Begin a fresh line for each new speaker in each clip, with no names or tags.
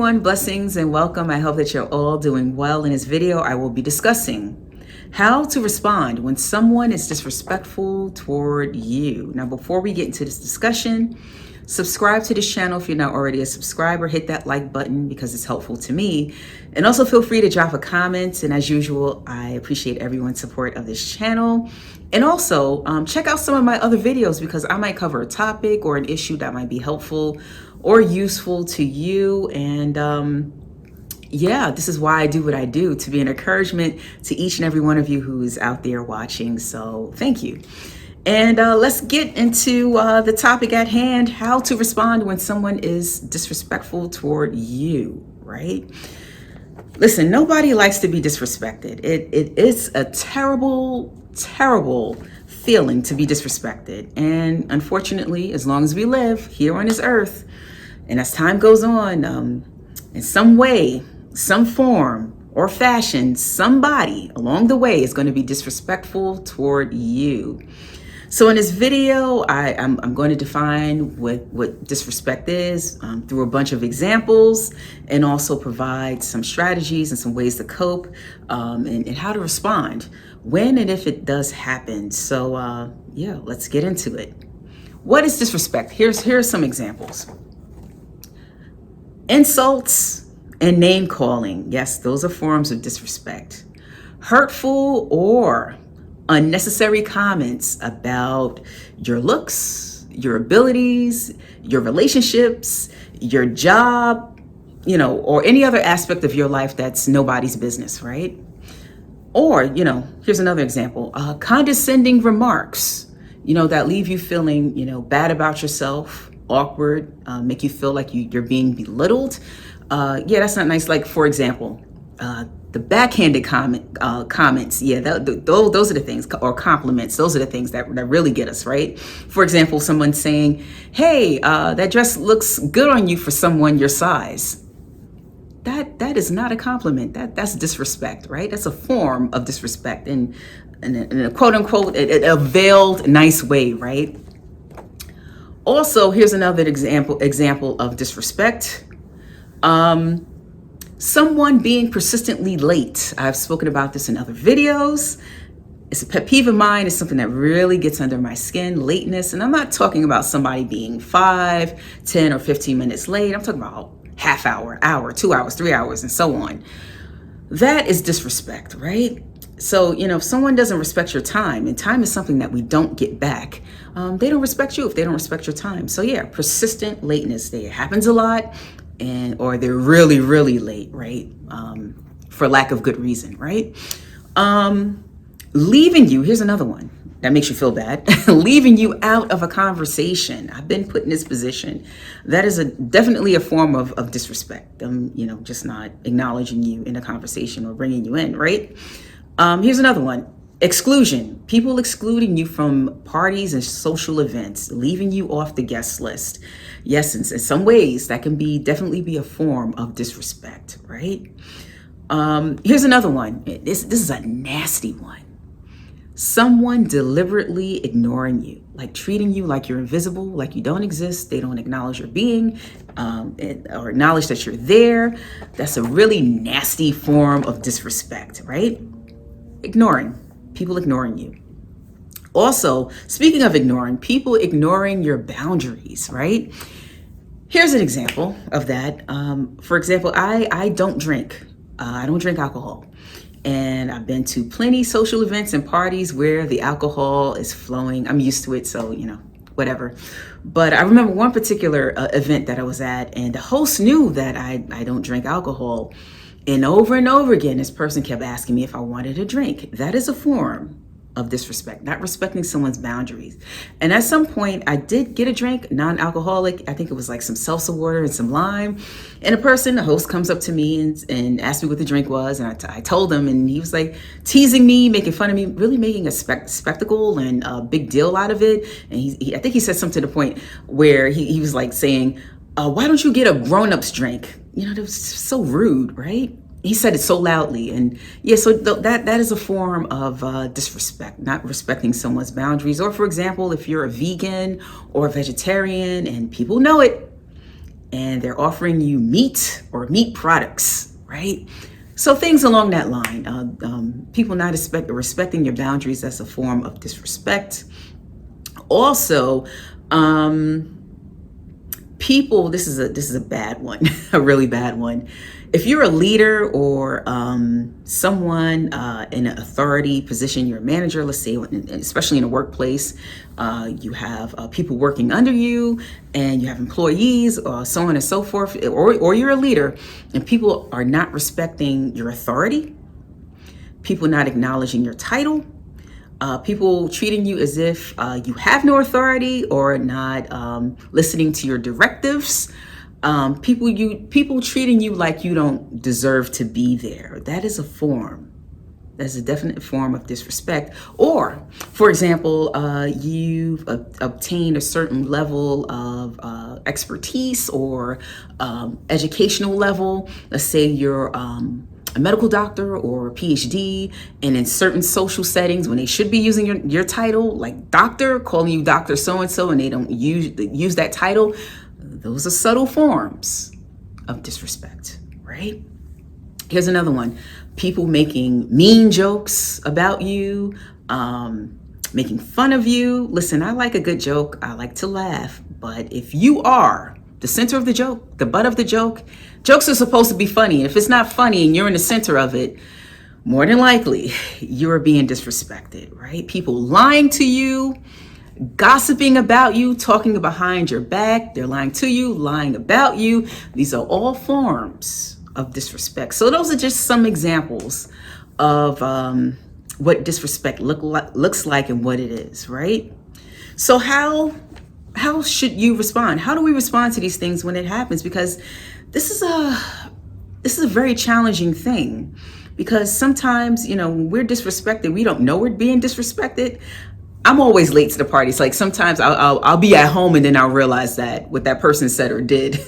everyone, blessings and welcome. I hope that you're all doing well. In this video, I will be discussing how to respond when someone is disrespectful toward you. Now, before we get into this discussion, subscribe to this channel if you're not already a subscriber. Hit that like button because it's helpful to me. And also feel free to drop a comment. And as usual, I appreciate everyone's support of this channel. And also check out some of my other videos because I might cover a topic or an issue that might be helpful or useful to you. And yeah, this is why I do what I do, to be an encouragement to each and every one of you who is out there watching. So thank you. And let's get into the topic at hand, how to respond when someone is disrespectful toward you, right? Listen, nobody likes to be disrespected. It is a terrible, terrible feeling to be disrespected. And unfortunately, as long as we live here on this earth, and as time goes on, in some way, some form or fashion, somebody along the way is going to be disrespectful toward you. So in this video, I'm going to define what disrespect is through a bunch of examples, and also provide some strategies and some ways to cope and how to respond when and if it does happen. So yeah, let's get into it. What is disrespect? Here's some examples. Insults and name calling. Yes, those are forms of disrespect. Hurtful or unnecessary comments about your looks, your abilities, your relationships, your job, or any other aspect of your life that's nobody's business, right? Or, here's another example, condescending remarks, that leave you feeling, bad about yourself, awkward, make you feel like you're being belittled. Yeah, that's not nice. Like, for example, the backhanded comments, yeah, those are the things, or compliments, those are the things that really get us, right? For example, someone saying, hey, that dress looks good on you for someone your size. That is not a compliment. That's disrespect, right? That's a form of disrespect in a quote unquote, a veiled nice way, right? Also, here's another example of disrespect. Someone being persistently late. I've spoken about this in other videos. It's a pet peeve of mine. It's something that really gets under my skin, lateness. And I'm not talking about somebody being 5, 10, or 15 minutes late. I'm talking about half hour, 2 hours, 3 hours, and so on. That is disrespect, right? So, if someone doesn't respect your time, and time is something that we don't get back, they don't respect you if they don't respect your time. So yeah, persistent lateness, it happens a lot, or they're really, really late, right? For lack of good reason, right? Leaving you, here's another one that makes you feel bad. Leaving you out of a conversation. I've been put in this position. That is definitely a form of disrespect. Just not acknowledging you in a conversation or bringing you in, right? Here's another one. Exclusion. People excluding you from parties and social events, leaving you off the guest list. Yes, in some ways that can definitely be a form of disrespect, right? Here's another one. This is a nasty one. Someone deliberately ignoring you, like treating you like you're invisible, like you don't exist. They don't acknowledge your being or acknowledge that you're there. That's a really nasty form of disrespect, right? People ignoring you. Also, speaking of ignoring, people ignoring your boundaries, right? Here's an example of that. For example, I don't drink. I don't drink alcohol. And I've been to plenty social events and parties where the alcohol is flowing. I'm used to it, so, whatever. But I remember one particular event that I was at, and the host knew that I don't drink alcohol. And over again, this person kept asking me if I wanted a drink. That is a form of disrespect, not respecting someone's boundaries. And at some point, I did get a drink, non-alcoholic. I think it was like some salsa water and some lime. And the host comes up to me and asked me what the drink was. And I told him, and he was like teasing me, making fun of me, really making a spectacle and a big deal out of it. And I think he said something to the point where he was like saying, why don't you get a grown-up's drink? That was so rude, right? He said it so loudly. And yeah, so that is a form of disrespect, not respecting someone's boundaries. Or for example, if you're a vegan or a vegetarian and people know it, and they're offering you meat or meat products, right? So things along that line. People not respecting your boundaries, that's a form of disrespect. Also, people, this is a bad one, a really bad one. If you're a leader or someone in an authority position, you're a manager, let's say, especially in a workplace, you have people working under you, and you have employees, so on and so forth, or you're a leader, and people are not respecting your authority, people not acknowledging your title, people treating you as if you have no authority, or not listening to your directives. People treating you like you don't deserve to be there. That's a definite form of disrespect. Or, for example, you've obtained a certain level of expertise or educational level. Let's say you're a medical doctor or a PhD, and in certain social settings, when they should be using your title, like doctor, calling you Dr. So-and-so, and they don't use that title, those are subtle forms of disrespect, right? Here's another one. People making mean jokes about you, making fun of you. Listen, I like a good joke. I like to laugh. But if you are the center of the joke, the butt of the joke, jokes are supposed to be funny. If it's not funny and you're in the center of it, more than likely, you're being disrespected, right? People lying to you, gossiping about you, talking behind your back. They're lying to you, lying about you. These are all forms of disrespect. So those are just some examples of what disrespect looks like and what it is, right? So how should you respond? How do we respond to these things when it happens? Because this is a very challenging thing, because sometimes, when we're disrespected, we don't know we're being disrespected. I'm always late to the party. It's like sometimes I'll be at home and then I'll realize that what that person said or did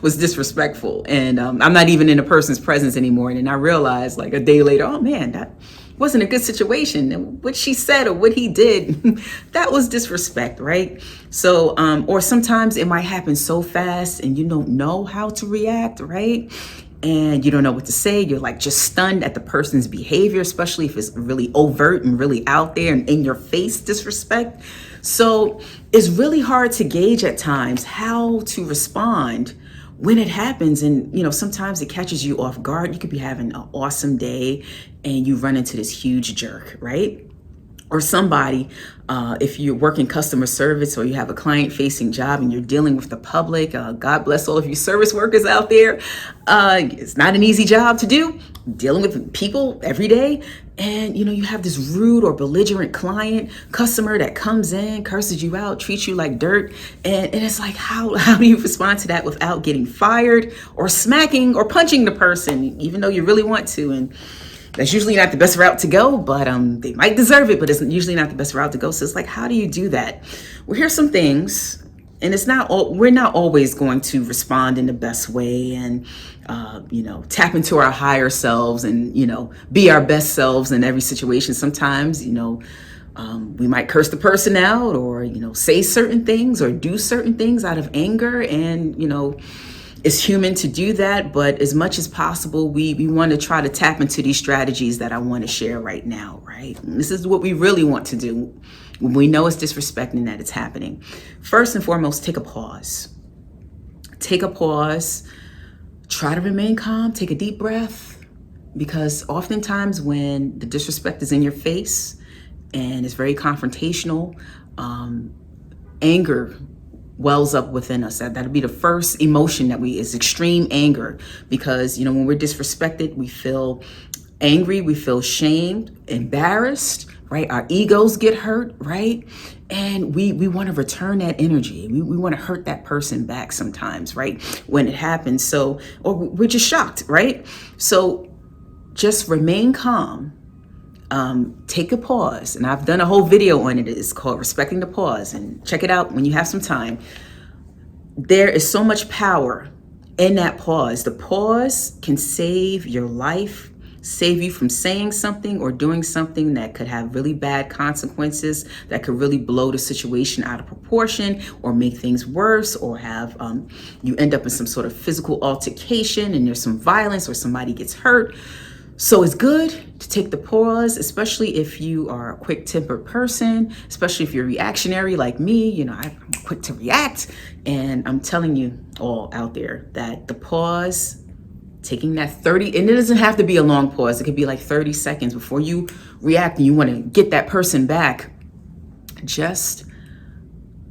was disrespectful, and I'm not even in a person's presence anymore. And then I realize, like, a day later, oh man, that wasn't a good situation. And what she said or what he did, that was disrespect, right? So, or sometimes it might happen so fast and you don't know how to react, right? And you don't know what to say. You're like just stunned at the person's behavior, especially if it's really overt and really out there and in your face disrespect. So it's really hard to gauge at times how to respond when it happens. And, sometimes it catches you off guard. You could be having an awesome day and you run into this huge jerk, right? Or somebody, if you're working customer service or you have a client-facing job and you're dealing with the public, God bless all of you service workers out there. It's not an easy job to do, dealing with people every day. And, you have this rude or belligerent customer that comes in, curses you out, treats you like dirt. And it's like, how do you respond to that without getting fired or smacking or punching the person, even though you really want to? And that's usually not the best route to go, but they might deserve it, but it's usually not the best route to go. So it's like, how do you do that? Well, here's some things, and we're not always going to respond in the best way and, tap into our higher selves and, be our best selves in every situation. Sometimes, we might curse the person out or, say certain things or do certain things out of anger, and, it's human to do that, but as much as possible, we want to try to tap into these strategies that I want to share right now, right? And this is what we really want to do when we know it's disrespecting that it's happening. First and foremost, take a pause. Take a pause. Try to remain calm. Take a deep breath, because oftentimes when the disrespect is in your face and it's very confrontational, anger wells up within us. That'll be the first emotion is extreme anger, because when we're disrespected, we feel angry, we feel shamed, embarrassed, right? Our egos get hurt, right? And we want to return that energy. We want to hurt that person back sometimes, right? When it happens. So, or we're just shocked, right? So just remain calm. Take a pause, and I've done a whole video on it. It's called Respecting the Pause, and check it out when you have some time. There is so much power in that pause. The pause can save your life save you from saying something or doing something that could have really bad consequences, that could really blow the situation out of proportion or make things worse, or have you end up in some sort of physical altercation and there's some violence or somebody gets hurt. So it's good to take the pause, especially if you are a quick-tempered person, especially if you're reactionary like me. You know, I'm quick to react. And I'm telling you all out there that the pause, taking that 30, and it doesn't have to be a long pause. It could be like 30 seconds before you react and you want to get that person back. Just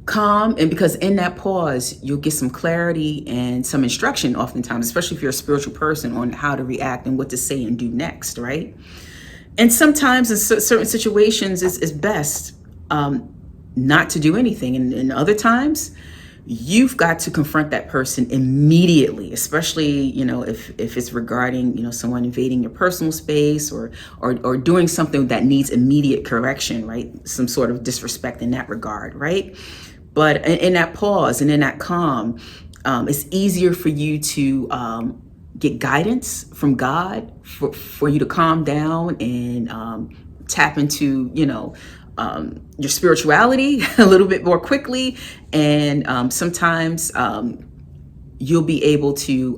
calm, and because in that pause you'll get some clarity and some instruction oftentimes, especially if you're a spiritual person, on how to react and what to say and do next, right? And sometimes in certain situations it's best not to do anything, and other times you've got to confront that person immediately, especially, you know, if it's regarding, you know, someone invading your personal space or doing something that needs immediate correction, right? Some sort of disrespect in that regard, right? But in that pause and in that calm, it's easier for you to get guidance from God, for you to calm down and tap into, you know, your spirituality a little bit more quickly. And sometimes you'll be able to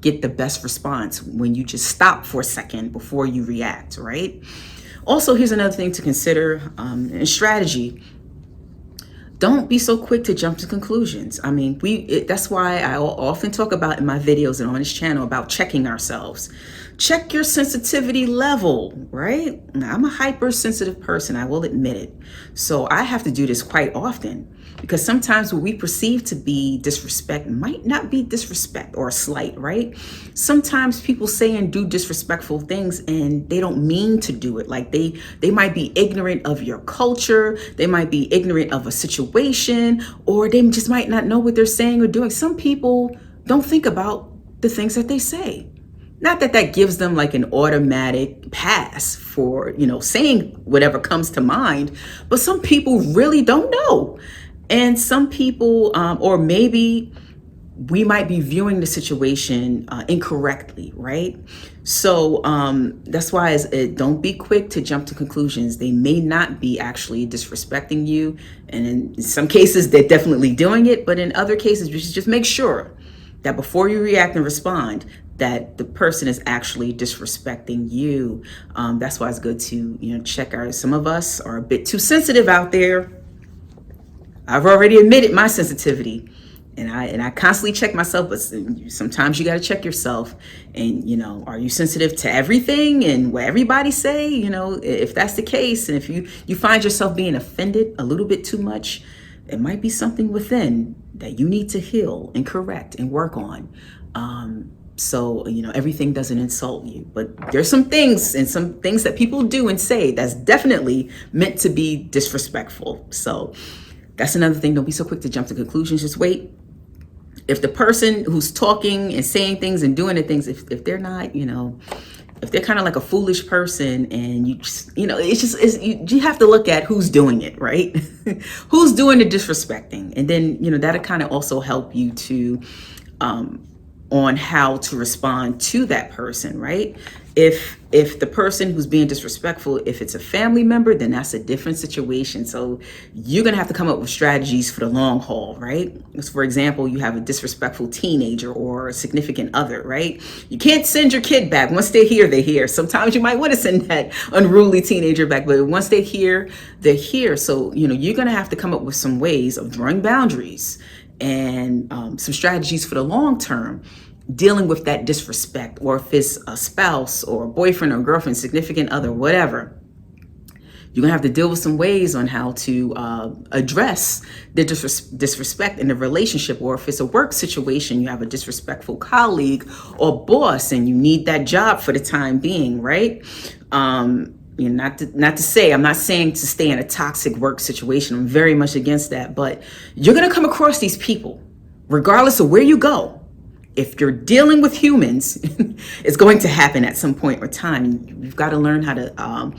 get the best response when you just stop for a second before you react, right? Also, here's another thing to consider in strategy. Don't be so quick to jump to conclusions. I mean, that's why I often talk about in my videos and on this channel about checking ourselves. Check your sensitivity level, right? Now, I'm a hypersensitive person, I will admit it. So I have to do this quite often, because sometimes what we perceive to be disrespect might not be disrespect or a slight, right? Sometimes people say and do disrespectful things and they don't mean to do it. Like they might be ignorant of your culture, they might be ignorant of a situation, or they just might not know what they're saying or doing. Some people don't think about the things that they say. Not that that gives them like an automatic pass for, you know, saying whatever comes to mind, but some people really don't know. And some people, or maybe we might be viewing the situation incorrectly, right? So that's why don't be quick to jump to conclusions. They may not be actually disrespecting you. And in some cases, they're definitely doing it. But in other cases, you should just make sure that before you react and respond, that the person is actually disrespecting you. That's why it's good to, you know, check out. Some of us are a bit too sensitive out there. I've already admitted my sensitivity, and I constantly check myself, but sometimes you got to check yourself. And, you know, are you sensitive to everything and what everybody say? You know, if that's the case, and if you find yourself being offended a little bit too much, it might be something within that you need to heal and correct and work on. So, you know, everything doesn't insult you, but there's some things that people do and say that's definitely meant to be disrespectful. So that's another thing. Don't be so quick to jump to conclusions. Just wait. If the person who's talking and saying things and doing the things, if they're not, you know, if they're kind of like a foolish person, and you know, you have to look at who's doing it, right? Who's doing the disrespecting. And then, you know, that'll kind of also help you to, on how to respond to that person, right? If the person who's being disrespectful, if it's a family member, then that's a different situation. So you're gonna have to come up with strategies for the long haul, right? So for example, you have a disrespectful teenager or a significant other, right? You can't send your kid back. Once they're here, they're here. Sometimes you might want to send that unruly teenager back, but once they're here, they're here. So, you know, you're gonna have to come up with some ways of drawing boundaries and some strategies for the long term, dealing with that disrespect. Or if it's a spouse or a boyfriend or girlfriend, significant other, whatever, you're gonna have to deal with some ways on how to address the disrespect in the relationship. Or if it's a work situation, you have a disrespectful colleague or boss and you need that job for the time being, right? You know, not to say, I'm not saying to stay in a toxic work situation. I'm very much against that. But you're going to come across these people, regardless of where you go. If you're dealing with humans, it's going to happen at some point or time. You've got to learn how to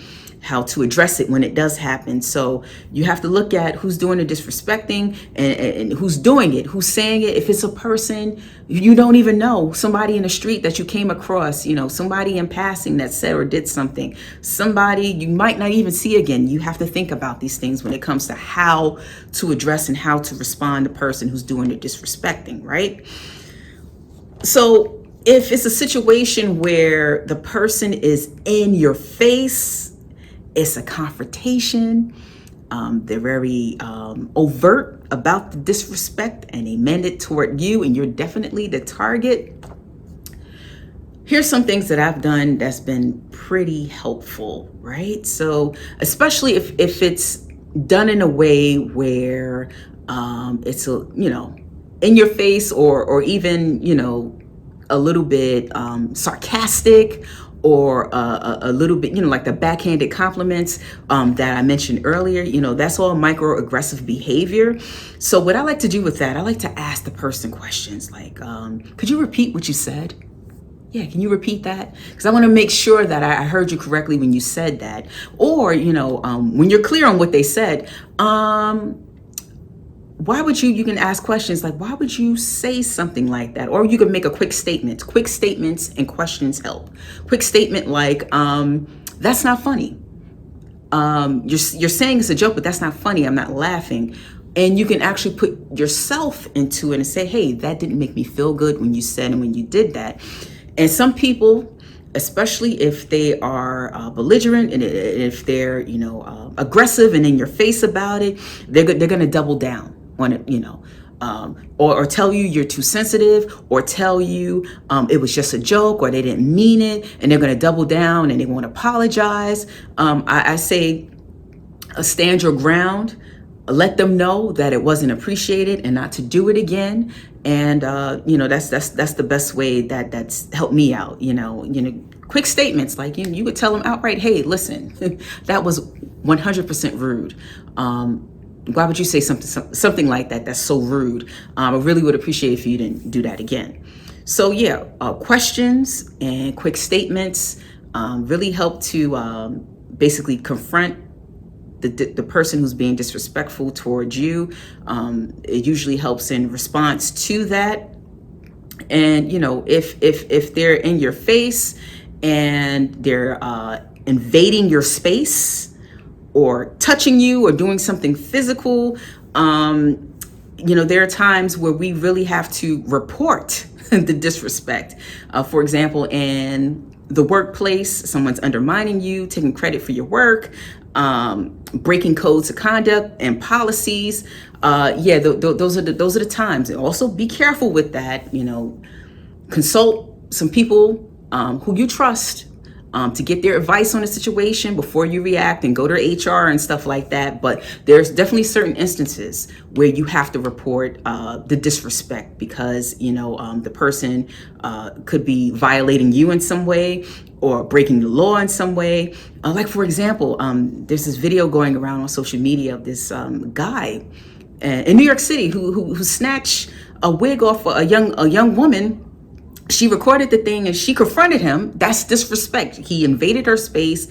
to address it when it does happen. So you have to look at who's doing the disrespecting and who's doing it, who's saying it. If it's a person you don't even know, somebody in the street that you came across, somebody in passing that said or did something, somebody you might not even see again. You have to think about these things when it comes to how to address and how to respond to the person who's doing the disrespecting, right? So if it's a situation where the person is in your face, it's a confrontation, they're very overt about the disrespect and they meant it toward you and you're definitely the target. Here's some things that I've done that's been pretty helpful, right? So especially if it's done in a way where it's in your face or even a little bit sarcastic, or a little bit like the backhanded compliments that I mentioned earlier. That's all microaggressive behavior. So what I like to do with that, I like to ask the person questions like, could you repeat what you said? Yeah, can you repeat that? Because I want to make sure that I heard you correctly when you said that. Or, when you're clear on what they said, why would you can ask questions like, why would you say something like that? Or you could make a quick statement. Quick statements and questions help. Quick statement like, that's not funny. You're saying it's a joke, but that's not funny. I'm not laughing. And you can actually put yourself into it and say, hey, that didn't make me feel good when you said and when you did that. And some people, especially if they are belligerent and if they're, aggressive and in your face about it, they're going to double down on it, or tell you you're too sensitive, or tell you it was just a joke, or they didn't mean it, and they're going to double down and they won't apologize. I say stand your ground. Let them know that it wasn't appreciated and not to do it again. And that's the best way that's helped me out. Quick statements like you would tell them outright, hey, listen, that was 100% rude. Why would you say something like that? That's so rude. I really would appreciate if you didn't do that again. So yeah, questions and quick statements really help to basically confront the person who's being disrespectful towards you. It usually helps in response to that. And if they're in your face and they're invading your space or touching you or doing something physical, there are times where we really have to report the disrespect. For example, in the workplace, someone's undermining you, taking credit for your work, breaking codes of conduct and policies. Those are the times. And also be careful with that. Consult some people who you trust to get their advice on a situation before you react, and go to HR and stuff like that. But there's definitely certain instances where you have to report the disrespect because, the person could be violating you in some way or breaking the law in some way. Like, for example, there's this video going around on social media of this guy in New York City who snatched a wig off a young woman. She recorded the thing and she confronted him. That's disrespect. He invaded her space,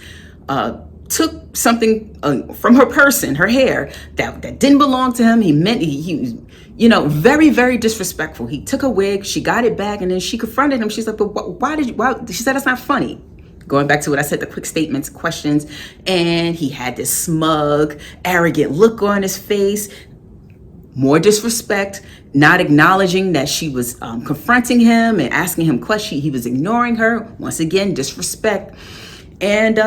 took something from her person, her hair, that didn't belong to him. He was, very, very disrespectful. He took a wig, she got it back, and then she confronted him. She's like, but why? She said, that's not funny. Going back to what I said, the quick statements, questions, and he had this smug, arrogant look on his face. More disrespect, not acknowledging that she was confronting him and asking him questions. He was ignoring her. Once again, disrespect. And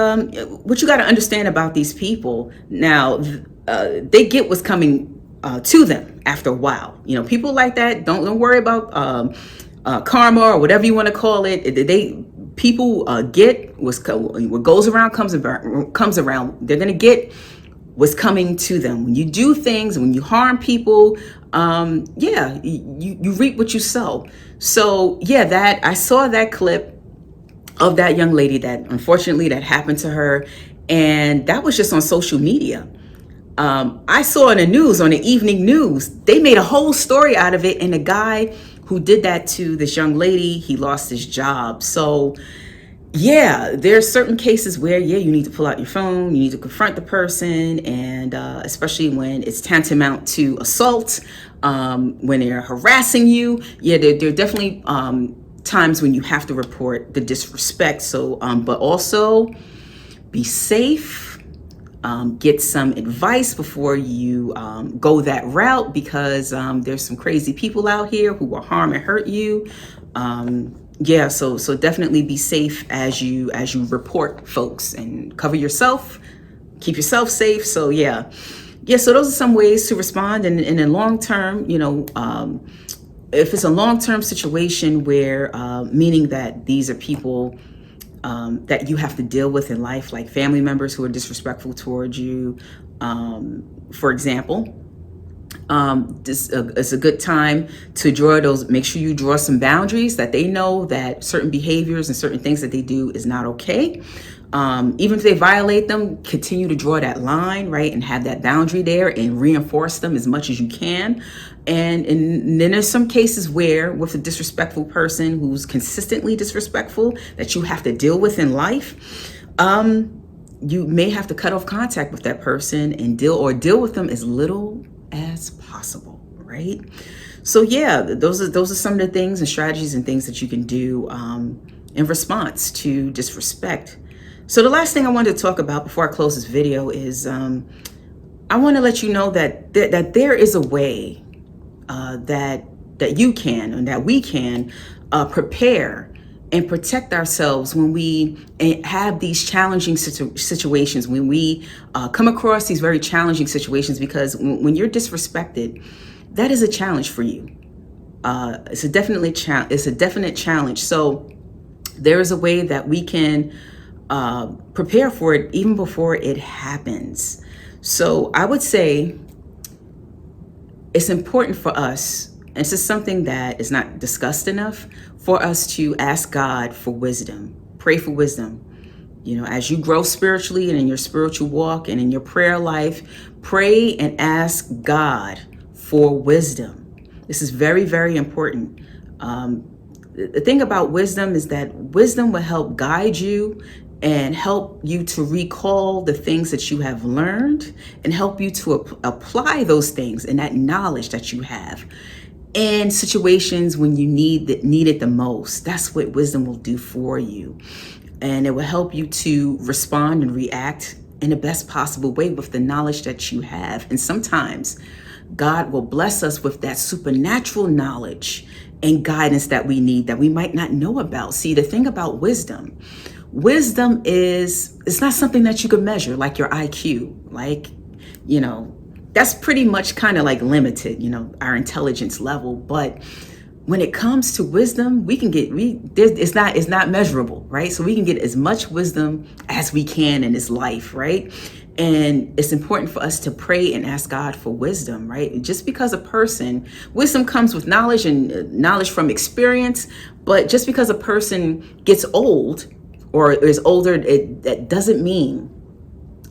what you got to understand about these people, now, they get what's coming to them after a while. People like that, don't worry about karma or whatever you want to call it. People get what goes around comes around. They're going to get what's coming to them. When you do things, when you harm people, you reap what you sow. So that I saw that clip of that young lady that unfortunately that happened to her, and that was just on social media. I saw in the news, on the evening news, they made a whole story out of it, and the guy who did that to this young lady, he lost his job. So yeah, there's certain cases where, yeah, you need to pull out your phone, you need to confront the person, and especially when it's tantamount to assault, when they're harassing you, yeah, there are definitely times when you have to report the disrespect. So, but also be safe. Get some advice before you go that route, because there's some crazy people out here who will harm and hurt you. Yeah, so definitely be safe as you report folks, and cover yourself, keep yourself safe. So yeah, so those are some ways to respond. And in the long term, if it's a long term situation where, meaning that these are people that you have to deal with in life, like family members who are disrespectful towards you. For example, this it's a good time to draw those. Make sure you draw some boundaries, that they know that certain behaviors and certain things that they do is not okay. Even if they violate them, continue to draw that line, right, and have that boundary there, and reinforce them as much as you can. And then there's some cases where, with a disrespectful person who's consistently disrespectful that you have to deal with in life, you may have to cut off contact with that person and deal with them as little as possible, right? So yeah, those are some of the things and strategies and things that you can do in response to disrespect. So the last thing I wanted to talk about before I close this video is I want to let you know that there is a way that you can, and that we can prepare and protect ourselves when we have these challenging situations, when we come across these very challenging situations. Because when you're disrespected, that is a challenge for you. It's a definite challenge. So there is a way that we can prepare for it even before it happens. So I would say it's important for us, and this is something that is not discussed enough, for us to ask God for wisdom, pray for wisdom. As you grow spiritually and in your spiritual walk and in your prayer life, pray and ask God for wisdom. This is very, very important. The thing about wisdom is that wisdom will help guide you and help you to recall the things that you have learned, and help you to apply those things and that knowledge that you have in situations when you need it the most. That's what wisdom will do for you. And it will help you to respond and react in the best possible way with the knowledge that you have. And sometimes God will bless us with that supernatural knowledge and guidance that we need, that we might not know about. See, the thing about wisdom is, it's not something that you can measure, like your IQ. Like, that's pretty much kind of like limited, our intelligence level. But when it comes to wisdom, it's not measurable, right? So we can get as much wisdom as we can in this life, right? And it's important for us to pray and ask God for wisdom, right? Just because wisdom comes with knowledge, and knowledge from experience. But just because a person gets old or is older, that doesn't mean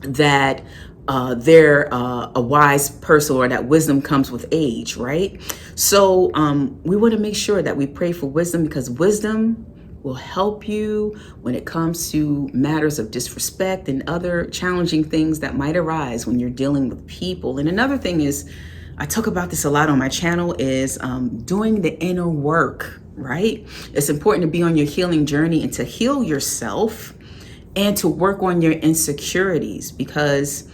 that they're a wise person, or that wisdom comes with age, right? So we want to make sure that we pray for wisdom, because wisdom will help you when it comes to matters of disrespect and other challenging things that might arise when you're dealing with people. And another thing is, I talk about this a lot on my channel, is doing the inner work, right? It's important to be on your healing journey and to heal yourself and to work on your insecurities, because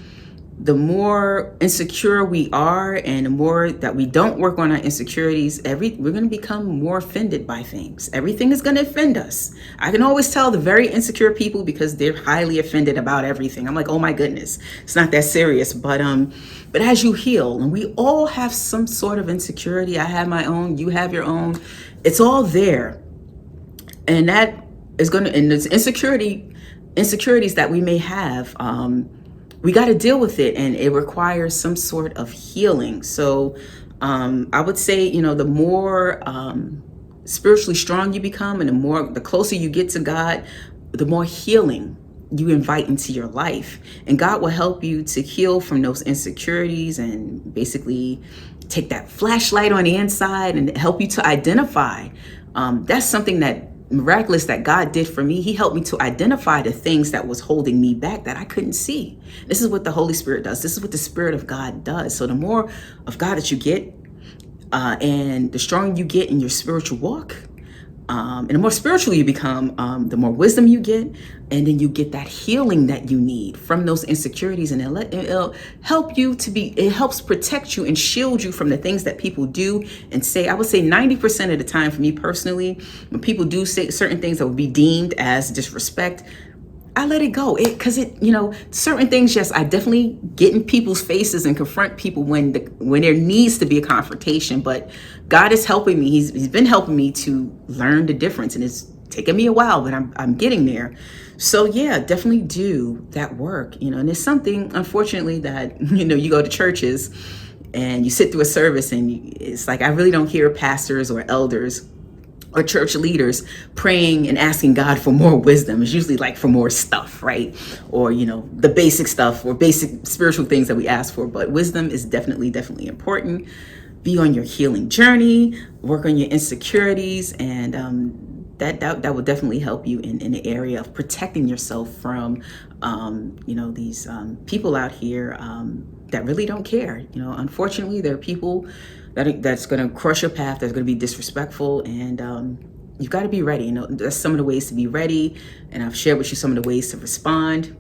the more insecure we are and the more that we don't work on our insecurities, we're going to become more offended by things. Everything is going to offend us. I can always tell the very insecure people, because they're highly offended about everything. I'm like, oh my goodness, it's not that serious. But as you heal, and we all have some sort of insecurity. I have my own, you have your own. It's all there. And that is going to, and it's insecurities that we may have, we got to deal with it, and it requires some sort of healing. So I would say, the more spiritually strong you become, and the closer you get to God, the more healing you invite into your life. And God will help you to heal from those insecurities, and basically take that flashlight on the inside and help you to identify. That's something that miraculous that God did for me, he helped me to identify the things that was holding me back that I couldn't see. This is what the Holy Spirit does. This is what the Spirit of God does. So the more of God that you get, and the stronger you get in your spiritual walk, and the more spiritual you become, the more wisdom you get, and then you get that healing that you need from those insecurities, and it'll help you to be, it helps protect you and shield you from the things that people do and say. I would say 90% of the time for me personally, when people do say certain things that would be deemed as disrespect, I let it go. Certain things, yes, I definitely get in people's faces and confront people when there needs to be a confrontation. But God is helping me. He's been helping me to learn the difference, and it's taken me a while, but I'm getting there. So yeah, definitely do that work. And it's something, unfortunately, that you go to churches and you sit through a service, and it's like I really don't hear pastors or elders or church leaders praying and asking God for more wisdom. It's usually like for more stuff, right? Or, the basic stuff or basic spiritual things that we ask for. But wisdom is definitely important. Be on your healing journey, work on your insecurities, and that will definitely help you in the area of protecting yourself from, these people out here that really don't care. Unfortunately, there are people that's going to cross your path, that's going to be disrespectful, and you've got to be ready. That's some of the ways to be ready, and I've shared with you some of the ways to respond.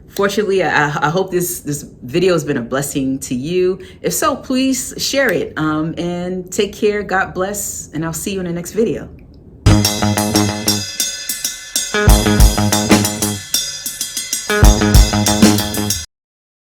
Fortunately, I hope this video has been a blessing to you. If so, please share it, and take care. God bless, and I'll see you in the next video.